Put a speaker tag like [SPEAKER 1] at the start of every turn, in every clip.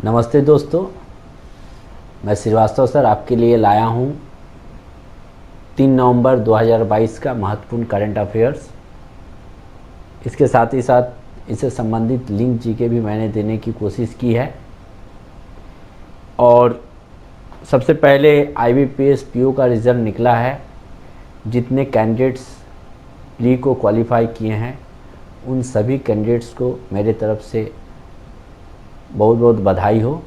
[SPEAKER 1] नमस्ते दोस्तों, मैं श्रीवास्तव सर आपके लिए लाया हूँ 3 नवंबर 2022 का महत्वपूर्ण करंट अफेयर्स। इसके साथ ही साथ इससे संबंधित लिंक जीके भी मैंने देने की कोशिश की है। और सबसे पहले IBPS PO का रिज़ल्ट निकला है। जितने कैंडिडेट्स प्री को क्वालिफाई किए हैं उन सभी कैंडिडेट्स को मेरे तरफ से बहुत बहुत बधाई हो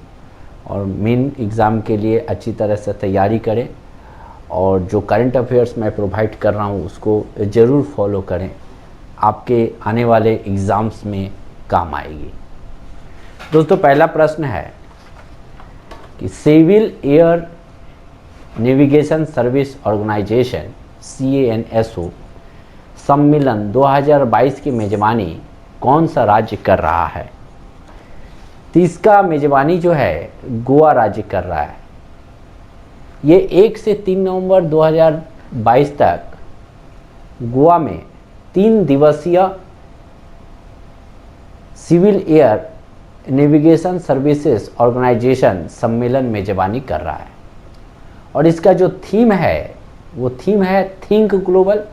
[SPEAKER 1] और मेन एग्ज़ाम के लिए अच्छी तरह से तैयारी करें और जो करंट अफेयर्स मैं प्रोवाइड कर रहा हूँ उसको ज़रूर फॉलो करें, आपके आने वाले एग्ज़ाम्स में काम आएगी। दोस्तों, पहला प्रश्न है कि civil air navigation service organisation CANSO सम्मेलन 2022 की मेज़बानी कौन सा राज्य कर रहा है? तो इसका मेज़बानी जो है गोवा राज्य कर रहा है। ये 1 से 3 नवंबर 2022 तक गोवा में 3 दिवसीय civil air navigation services organisation सम्मेलन मेज़बानी कर रहा है। और इसका जो थीम है वो थीम है think global,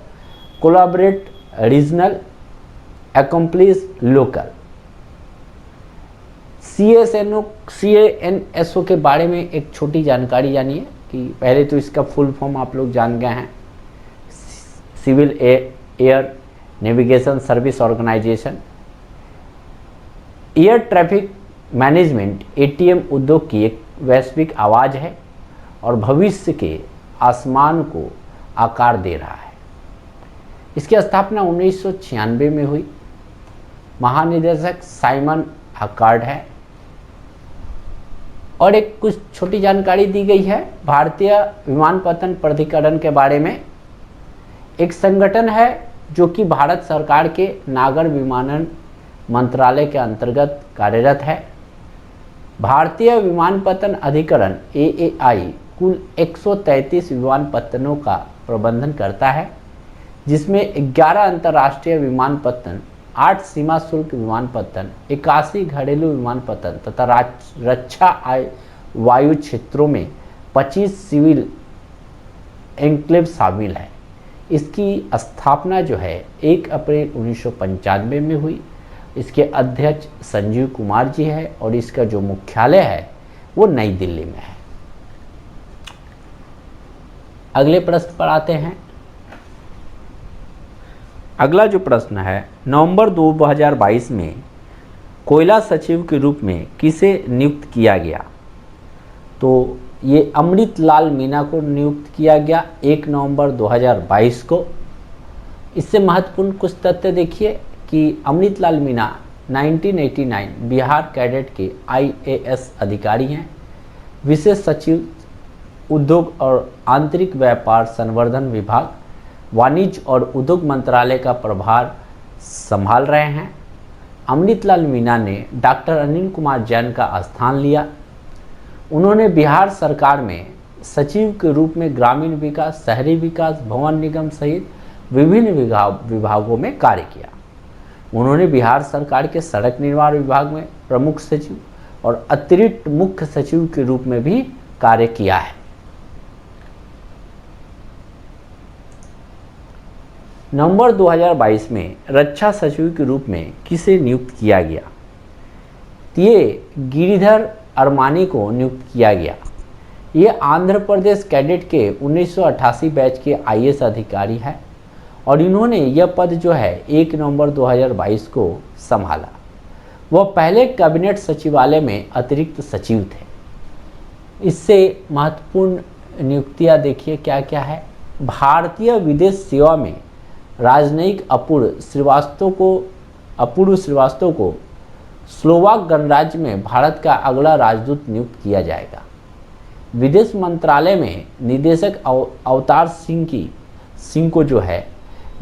[SPEAKER 1] collaborate regional, accomplish local. CANSO के बारे में एक छोटी जानकारी जानिए कि पहले तो इसका फुल फॉर्म आप लोग जान गए हैं, civil air navigation service organisation. Air traffic management ATM उद्योग की एक वैश्विक आवाज़ है और भविष्य के आसमान को आकार दे रहा है। इसकी स्थापना 1996 में हुई। महानिदेशक साइमन हकार्ड है। और एक कुछ छोटी जानकारी दी गई है भारतीय विमानपत्तन प्राधिकरण के बारे में। एक संगठन है जो कि भारत सरकार के नागर विमानन मंत्रालय के अंतर्गत कार्यरत है। भारतीय विमानपत्तन अधिकरण AAI कुल 133 विमानपत्तनों का प्रबंधन करता है, जिसमें 11 अंतर्राष्ट्रीय विमानपत्तन, 8 सीमा शुल्क विमानपत्तन, 81 घरेलू विमानपत्तन तथा रक्षा वायु क्षेत्रों में 25 सिविल एन्क्लेव शामिल है। इसकी स्थापना जो है 1 अप्रैल 1995 में हुई। इसके अध्यक्ष संजीव कुमार जी है और इसका जो मुख्यालय है वो नई दिल्ली में है। अगले प्रश्न पर आते हैं। अगला जो प्रश्न है, नवंबर 2022 में कोयला सचिव के रूप में किसे नियुक्त किया गया? तो ये अमृत लाल मीना को नियुक्त किया गया 1 नवंबर 2022 को। इससे महत्वपूर्ण कुछ तथ्य देखिए कि अमृत लाल मीना 1989 बिहार कैडेट के IAS अधिकारी हैं। विशेष सचिव उद्योग और आंतरिक व्यापार संवर्धन विभाग, वाणिज्य और उद्योग मंत्रालय का प्रभार संभाल रहे हैं। अमृतलाल मीना ने डॉक्टर अनिल कुमार जैन का स्थान लिया। उन्होंने बिहार सरकार में सचिव के रूप में ग्रामीण विकास, शहरी विकास, भवन निगम सहित विभिन्न विभागों में कार्य किया। उन्होंने बिहार सरकार के सड़क निर्माण विभाग में प्रमुख सचिव और अतिरिक्त मुख्य सचिव के रूप में भी कार्य किया है। नवंबर 2022 में रक्षा सचिव के रूप में किसे नियुक्त किया गया? ये गिरिधर अरमानी को नियुक्त किया गया। ये आंध्र प्रदेश कैडेट के 1988 बैच के IAS अधिकारी है और इन्होंने यह पद जो है 1 नवंबर 2022 को संभाला। वह पहले कैबिनेट सचिवालय में अतिरिक्त सचिव थे। इससे महत्वपूर्ण नियुक्तियां देखिए क्या क्या है। भारतीय विदेश सेवा में राजनयिक अपूर्व श्रीवास्तव को स्लोवाक गणराज्य में भारत का अगला राजदूत नियुक्त किया जाएगा। विदेश मंत्रालय में निदेशक अवतार सिंह को जो है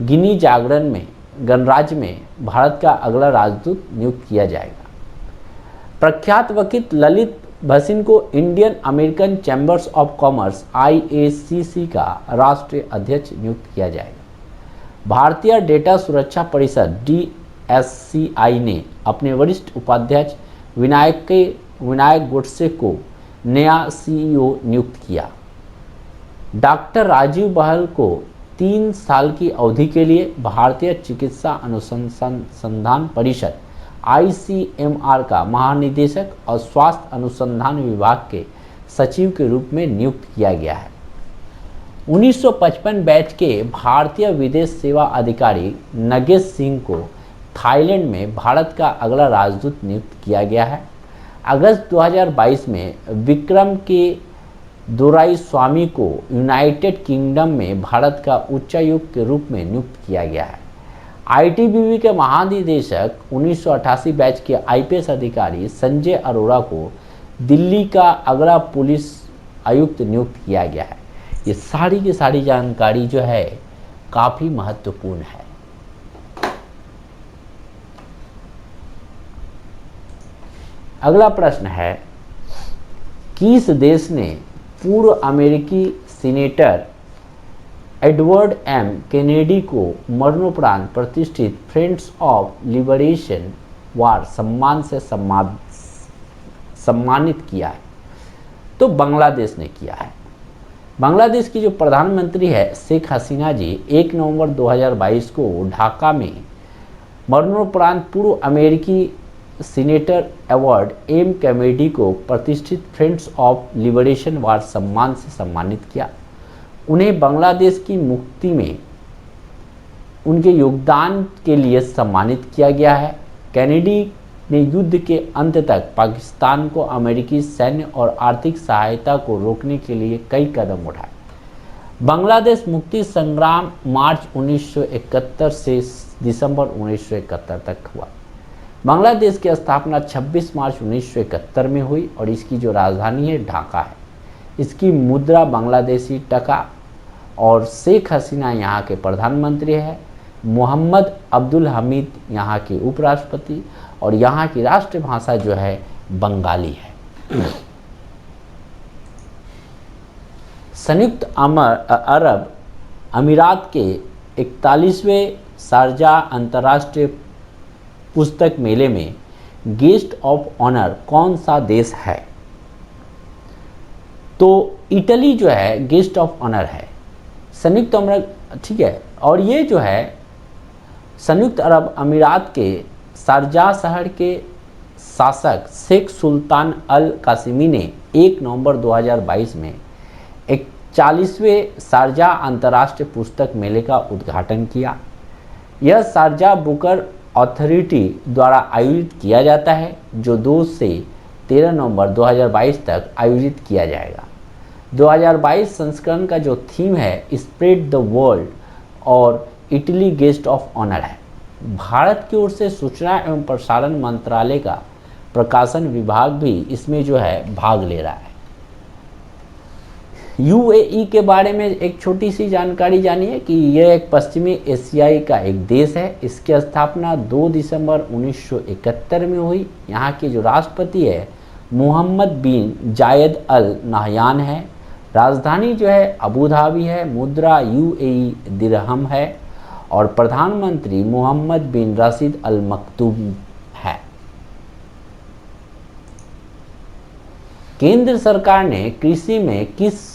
[SPEAKER 1] गिनी जागरण में गणराज्य में भारत का अगला राजदूत नियुक्त किया जाएगा। प्रख्यात वकील ललित भसीन को Indian American chambers of commerce IACC का राष्ट्रीय अध्यक्ष नियुक्त किया जाएगा। भारतीय डेटा सुरक्षा परिषद DSCI ने अपने वरिष्ठ उपाध्यक्ष विनायक विनायक गोडसे को नया सीईओ नियुक्त किया। डॉक्टर राजीव बहल को 3 साल की अवधि के लिए भारतीय चिकित्सा अनुसंधान परिषद ICMR का महानिदेशक और स्वास्थ्य अनुसंधान विभाग के सचिव के रूप में नियुक्त किया गया है। 1955 बैच के भारतीय विदेश सेवा अधिकारी नगेश सिंह को थाईलैंड में भारत का अगला राजदूत नियुक्त किया गया है। अगस्त 2022 में विक्रम के दोराई स्वामी को यूनाइटेड किंगडम में भारत का उच्चायुक्त के रूप में नियुक्त किया गया है। ITBP के महानिदेशक 1988 बैच के IPS अधिकारी संजय अरोड़ा को दिल्ली का अगला पुलिस आयुक्त नियुक्त किया गया है। ये सारी की सारी जानकारी जो है काफ़ी महत्वपूर्ण है। अगला प्रश्न है, किस देश ने पूर्व अमेरिकी सीनेटर एडवर्ड M. केनेडी को मरणोपरांत प्रतिष्ठित फ्रेंड्स ऑफ लिबरेशन वार सम्मान से सम्मानित किया है? तो बांग्लादेश ने किया है। बांग्लादेश की जो प्रधानमंत्री है शेख हसीना जी 1 नवंबर 2022 को ढाका में मरणोपरांत पूर्व अमेरिकी सीनेटर एडवर्ड M. केनेडी को प्रतिष्ठित फ्रेंड्स ऑफ लिबरेशन वार सम्मान से सम्मानित किया। उन्हें बांग्लादेश की मुक्ति में उनके योगदान के लिए सम्मानित किया गया है। केनेडी ने युद्ध के अंत तक पाकिस्तान को अमेरिकी सैन्य और आर्थिक सहायता को रोकने के लिए कई कदम उठाए। बांग्लादेश मुक्ति संग्राम मार्च 1971 से दिसंबर 1971 तक हुआ। बांग्लादेश की स्थापना 26 मार्च 1971 में हुई और इसकी जो राजधानी है ढाका है। इसकी मुद्रा बांग्लादेशी टका और शेख हसीना यहाँ के प्रधानमंत्री है। मोहम्मद अब्दुल हमीद यहाँ के उपराष्ट्रपति और यहाँ की राष्ट्रभाषा जो है बंगाली है। संयुक्त अरब अमीरात के 41वें शारजाह अंतर्राष्ट्रीय पुस्तक मेले में गेस्ट ऑफ ऑनर कौन सा देश है? तो इटली जो है गेस्ट ऑफ ऑनर है। संयुक्त ठीक है। और ये जो है संयुक्त अरब अमीरात के शारजाह शहर के शासक शेख सुल्तान अल कासिमी ने 1 नवंबर 2022 में 41वें शारजाह अंतर्राष्ट्रीय पुस्तक मेले का उद्घाटन किया। यह शारजाह बुकर अथॉरिटी द्वारा आयोजित किया जाता है जो 2 से 13 नवंबर 2022 तक आयोजित किया जाएगा। 2022 संस्करण का जो थीम है स्प्रेड द वर्ल्ड और इटली गेस्ट ऑफ ऑनर है। भारत की ओर से सूचना एवं प्रसारण मंत्रालय का प्रकाशन विभाग भी इसमें जो है भाग ले रहा है। UAE के बारे में एक छोटी सी जानकारी जानिए कि यह एक पश्चिमी एशियाई का एक देश है। इसकी स्थापना 2 दिसंबर 1971 में हुई। यहाँ के जो राष्ट्रपति है मोहम्मद बिन जायद अल नाहयान है। राजधानी जो है अबू धाबी है। मुद्रा UAE दिरहम है और प्रधानमंत्री मोहम्मद बिन राशिद अल मक्तूम है। केंद्र सरकार ने कृषि में किस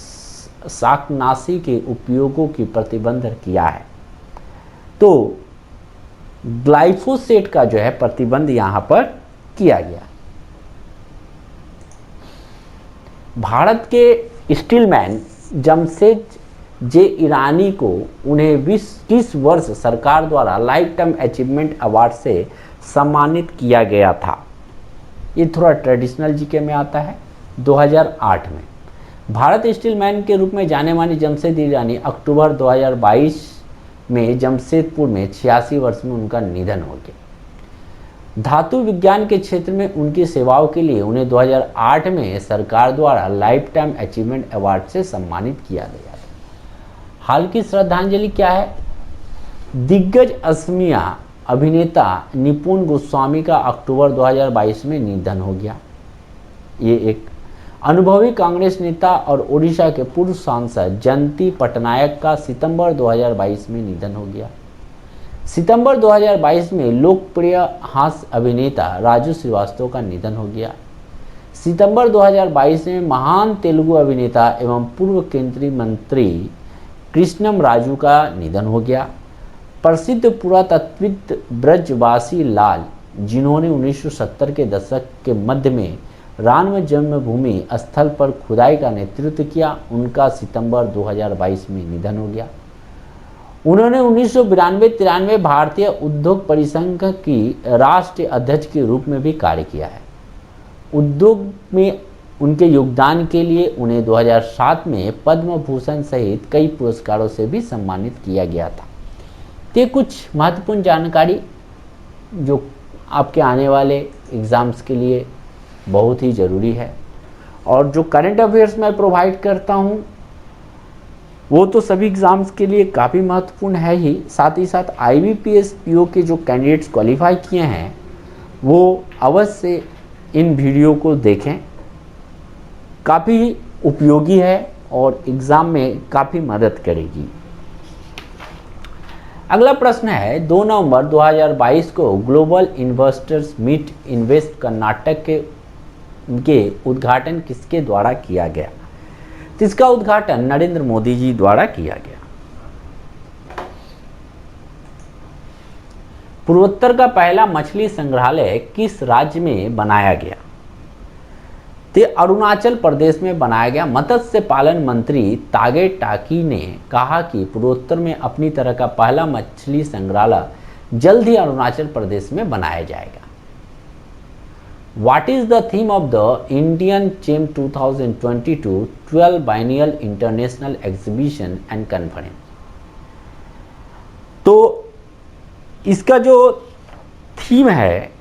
[SPEAKER 1] शाकनाशी के उपयोगों की प्रतिबंध किया है? तो ग्लाइफोसेट का जो है प्रतिबंध यहां पर किया गया। भारत के स्टीलमैन जमशेद जे ईरानी को उन्हें 20 वर्ष सरकार द्वारा लाइफ टाइम अचीवमेंट अवार्ड से सम्मानित किया गया था। ये थोड़ा ट्रेडिशनल जीके में आता है। 2008 में भारत स्टीलमैन के रूप में जाने माने जमशेद ईरानी अक्टूबर 2022 में जमशेदपुर में 86 वर्ष में उनका निधन हो गया। धातु विज्ञान के क्षेत्र में उनकी सेवाओं के लिए उन्हें 2008 में सरकार द्वारा लाइफ टाइम अचीवमेंट अवार्ड से सम्मानित किया गया था। हाल की श्रद्धांजलि क्या है? दिग्गज असमिया अभिनेता निपुण गोस्वामी का अक्टूबर 2022 में निधन हो गया। ये एक अनुभवी कांग्रेस नेता और ओडिशा के पूर्व सांसद जयंती पटनायक का सितंबर 2022 में निधन हो गया। सितंबर 2022 में लोकप्रिय हास्य अभिनेता राजू श्रीवास्तव का निधन हो गया। सितंबर 2022 में महान तेलुगु अभिनेता एवं पूर्व केंद्रीय मंत्री कृष्णम राजू का निधन हो गया। प्रसिद्ध पुरातत्वविद ब्रजवासी लाल, जिन्होंने 1970 के दशक के मध्य में राम जन्मभूमि स्थल पर खुदाई का नेतृत्व किया, उनका सितंबर 2022 में निधन हो गया। उन्होंने 1992-93 भारतीय उद्योग परिसंघ की राष्ट्रीय अध्यक्ष के रूप में भी कार्य किया है। उद्योग में उनके योगदान के लिए उन्हें 2007 में पद्म भूषण सहित कई पुरस्कारों से भी सम्मानित किया गया था। ये कुछ महत्वपूर्ण जानकारी जो आपके आने वाले एग्ज़ाम्स के लिए बहुत ही ज़रूरी है, और जो करंट अफेयर्स मैं प्रोवाइड करता हूँ वो तो सभी एग्ज़ाम्स के लिए काफ़ी महत्वपूर्ण है ही, साथ ही साथ IBPS PO के जो कैंडिडेट्स क्वालिफाई किए हैं वो अवश्य इन वीडियो को देखें, काफ़ी उपयोगी है और एग्ज़ाम में काफ़ी मदद करेगी। अगला प्रश्न है, 2 नवंबर 2022 को global investors meet invest Karnataka के उद्घाटन किसके द्वारा किया गया? तो इसका उद्घाटन नरेंद्र मोदी जी द्वारा किया गया। पूर्वोत्तर का पहला मछली संग्रहालय किस राज्य में बनाया गया? तो अरुणाचल प्रदेश में बनाया गया। मत्स्य पालन मंत्री तागे टाकी ने कहा कि पूर्वोत्तर में अपनी तरह का पहला मछली संग्रहालय जल्द ही अरुणाचल प्रदेश में बनाया जाएगा। What is the theme of the Indian CHEM 2022 12 Biennial International Exhibition and Conference? तो इसका जो थीम है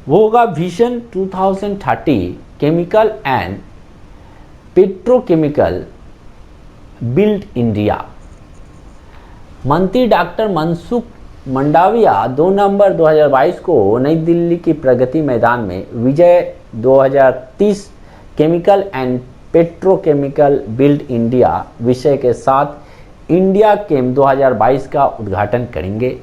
[SPEAKER 1] वो होगा vision 2030 chemical and petrochemical build India. मंत्री डॉक्टर मनसुख मंडाविया 2 नवंबर 2022 को नई दिल्ली की प्रगति मैदान में विजय 2030 chemical and petrochemical build India विषय के साथ इंडिया केम 2022 का उद्घाटन करेंगे।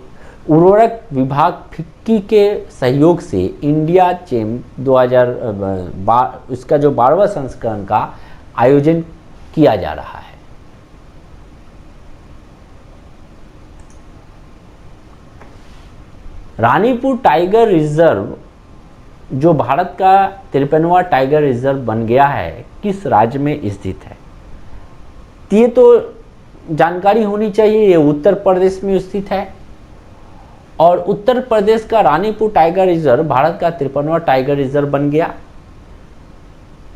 [SPEAKER 1] उर्वरक विभाग फिक्की के सहयोग से इंडिया चेम 2000 इसका जो 12वां संस्करण का आयोजन किया जा रहा है। रानीपुर टाइगर रिजर्व जो भारत का 53वां टाइगर रिजर्व बन गया है, किस राज्य में स्थित है? ये तो जानकारी होनी चाहिए। ये उत्तर प्रदेश में स्थित है और उत्तर प्रदेश का रानीपुर टाइगर रिजर्व भारत का 53वां टाइगर रिजर्व बन गया।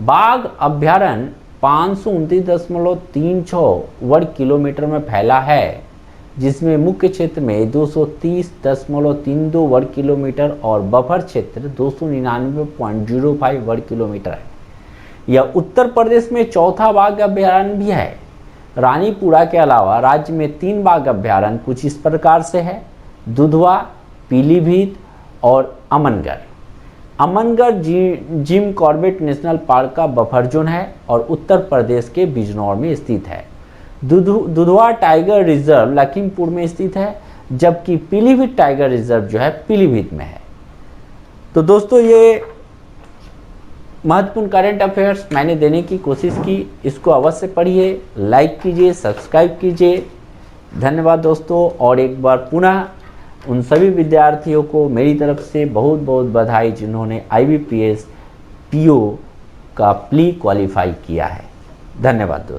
[SPEAKER 1] बाघ अभ्यारण्य 529.36 वर्ग किलोमीटर में फैला है, जिसमें मुख्य क्षेत्र में 230.32 वर्ग किलोमीटर और बफर क्षेत्र 299.05 वर्ग किलोमीटर है। यह उत्तर प्रदेश में चौथा बाघ अभ्यारण्य भी है। रानीपुरा के अलावा राज्य में 3 बाघ अभ्यारण्य कुछ इस प्रकार से है: दुधवा, पीलीभीत और Amangarh. Amangarh Jim Corbett national park का बफर जोन है और उत्तर प्रदेश के बिजनौर में स्थित है। दुधवा टाइगर रिजर्व लखीमपुर में स्थित है, जबकि पीलीभीत टाइगर रिजर्व जो है पीलीभीत में है। तो दोस्तों, ये महत्वपूर्ण करंट अफेयर्स मैंने देने की कोशिश की। इसको अवश्य पढ़िए, लाइक कीजिए, सब्सक्राइब कीजिए। धन्यवाद दोस्तों। और एक बार पुनः उन सभी विद्यार्थियों को मेरी तरफ से बहुत बहुत बधाई जिन्होंने IBPS PO का प्री क्वालिफाई किया है। धन्यवाद दोस्तों।